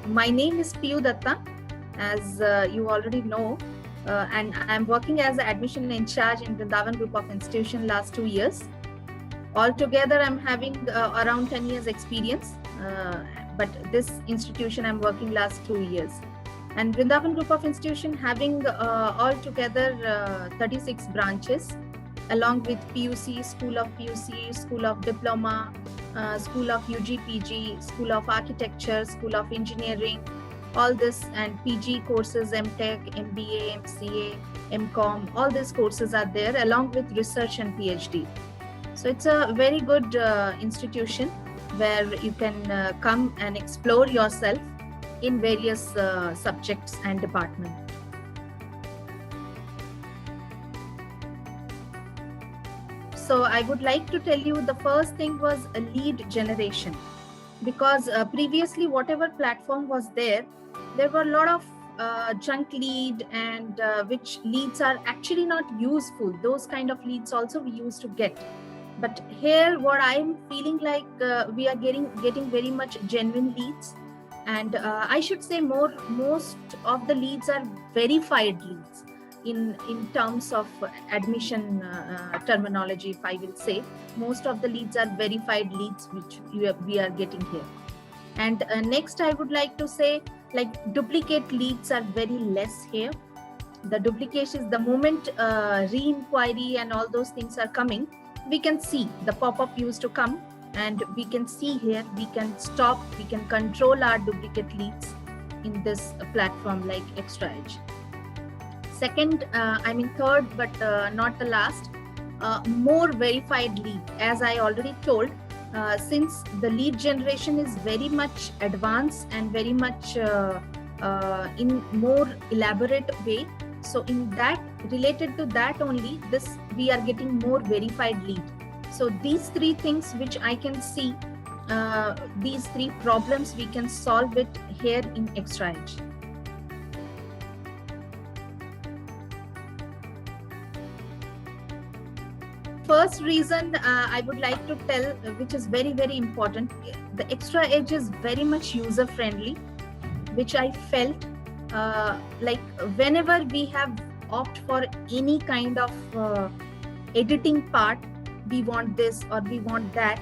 My name is Piyu Datta, as you already know, and I'm working as an admission in charge in Vrindavan Group of Institution last 2 years. Altogether, I'm having around 10 years experience, but this institution I'm working last 2 years. And Vrindavan Group of Institution having altogether 36 branches, along with PUC, School of PUC, School of Diploma, School of UG PG, School of Architecture, School of Engineering, all this, and PG courses, MTech, MBA, MCA, MCOM, all these courses are there, along with research and PhD. So it's a very good institution where you can come and explore yourself in various subjects and departments. So I would like to tell you, the first thing was a lead generation, because previously whatever platform was there were a lot of junk lead, and which leads are actually not useful. Those kind of leads also we used to get. But here what I'm feeling like we are getting very much genuine leads, and I should say most of the leads are verified leads in terms of admission terminology. If I will say, most of the leads are verified leads which we are getting here. And next I would like to say, like, duplicate leads are very less here. The duplications, the moment re-inquiry and all those things are coming, we can see the pop-up used to come, and we can see here, we can stop, we can control our duplicate leads in this platform like Extra Edge. Second, third, but not the last, more verified lead. As I already told, since the lead generation is very much advanced and very much in more elaborate way, so in that, related to that only, this we are getting more verified lead. So these three things which I can see, these three problems we can solve it here in Extra Edge. First reason I would like to tell, which is very, very important, the Extra Edge is very much user friendly, which I felt like whenever we have opt for any kind of editing part, we want this or we want that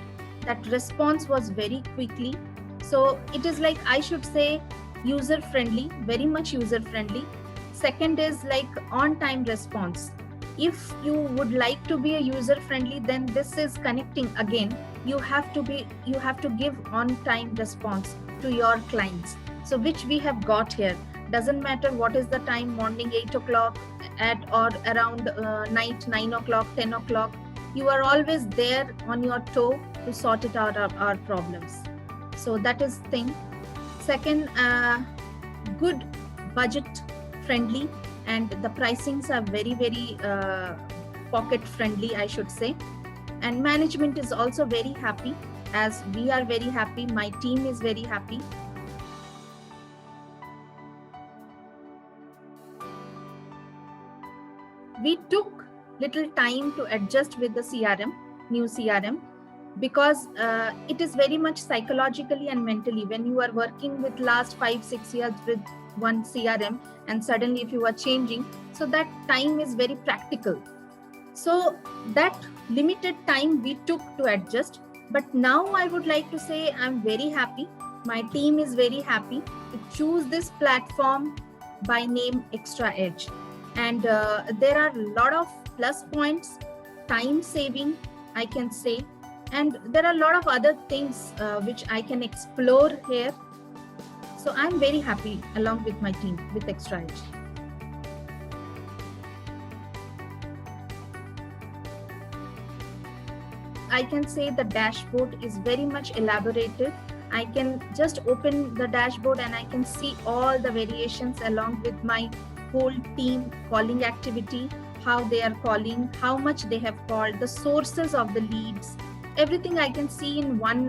response was very quickly. So it is like, I should say, user friendly, very much user friendly. Second is like on-time response. If you would like to be a user friendly, then this is connecting again. You have to give on-time response to your clients. So which we have got here. Doesn't matter what is the time, morning 8 o'clock or around night 9 o'clock, 10 o'clock. You are always there on your toe to sort it out our problems. So that is thing. Second, good budget friendly, and the pricings are very, very pocket friendly, I should say. And management is also very happy, as we are very happy. My team is very happy. We took little time to adjust with the CRM, new CRM, because it is very much psychologically and mentally. When you are working with last 5-6 years with one CRM, and suddenly if you are changing, so that time is very practical. So that limited time we took to adjust. But now I would like to say I'm very happy. My team is very happy to choose this platform by name Extra Edge. And there are a lot of plus points, time saving, I can say. And there are a lot of other things which I can explore here. So I'm very happy along with my team with Extra Edge. I can say the dashboard is very much elaborated. I can just open the dashboard and I can see all the variations along with my whole team calling activity, how they are calling, how much they have called, the sources of the leads, everything I can see in one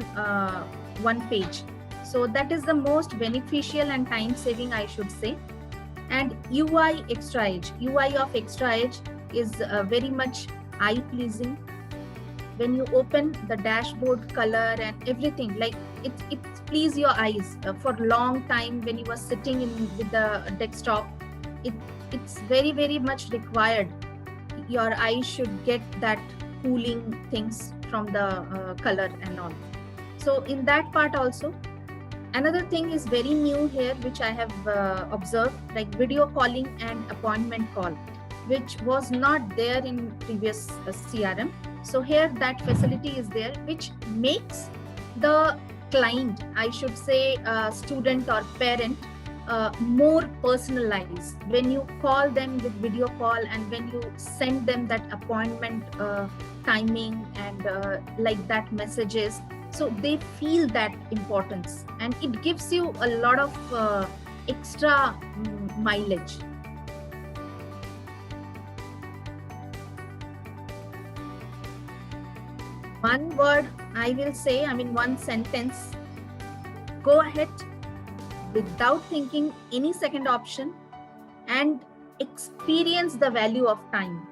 page. So that is the most beneficial and time saving, I should say. And UI Extra Edge, UI of Extra Edge is very much eye pleasing. When you open the dashboard color and everything, like it please your eyes for long time when you are sitting in with the desktop. It's very much required. Your eyes should get that cooling things from the color and all. So in that part also, another thing is very new here, which I have observed, like video calling and appointment call, which was not there in previous CRM. So here that facility is there, which makes the client, I should say, student or parent, more personalized. When you call them with video call and when you send them that appointment timing and like that messages, so they feel that importance, and it gives you a lot of extra mileage. One word I will say, I mean one sentence: go ahead without thinking any second option and experience the value of time.